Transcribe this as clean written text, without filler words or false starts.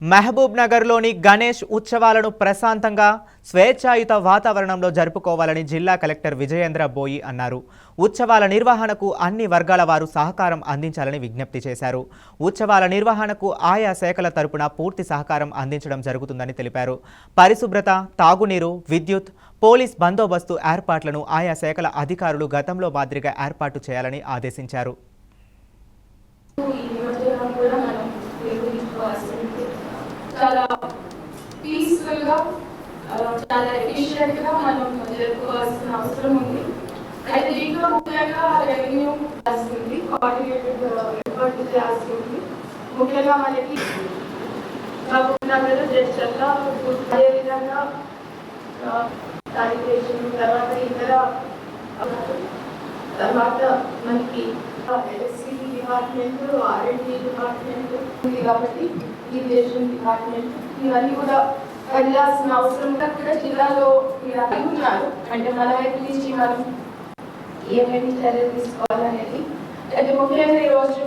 మహబూబ్ నగర్లోని గణేష్ ఉత్సవాలను ప్రశాంతంగా స్వేచ్ఛాయుత వాతావరణంలో జరుపుకోవాలని జిల్లా కలెక్టర్ విజయేంద్ర బోయి అన్నారు. ఉత్సవాల నిర్వహణకు అన్ని వర్గాల వారు సహకారం అందించాలని విజ్ఞప్తి చేశారు. ఉత్సవాల నిర్వహణకు ఆయా శాఖల తరపున పూర్తి సహకారం అందించడం జరుగుతుందని తెలిపారు. పరిశుభ్రత, తాగునీరు, విద్యుత్, పోలీస్ బందోబస్తు ఏర్పాట్లను ఆయా శాఖల అధికారులు గతంలో మాదిరిగా ఏర్పాటు చేయాలని ఆదేశించారు. చాలా పీస్ఫుల్ గా చాలా ఎఫిషియెంట్ గా మనం జరుపుకోవాల్సిన అవసరం ఉంది. అయితే దీంట్లో ముఖ్యంగా రెవెన్యూ వస్తుంది, కోఆర్డినేటెడ్ ఎఫర్ట్ చేయాల్సి ఉంది. ముఖ్యంగా మనకి నగర జడ్చర్ల అదేవిధంగా శానిటేషన్ తర్వాత ఇతర తర్వాత మనకి ఎలక్ట్రిసిటీ డిపార్ట్మెంట్, R&D డిపార్ట్మెంట్ ఉంది కాబట్టి ఇరిగేషన్ డిపార్ట్మెంట్ ఇవన్నీ కూడా వెళ్ళాల్సిన అవసరం కూడా జిల్లాలో మీరు అడుగుతున్నారు. అంటే మన వైపు నుంచి మనం ఏమేమి చర్యలు తీసుకోవాలనేది. అయితే ముఖ్యంగా ఈరోజు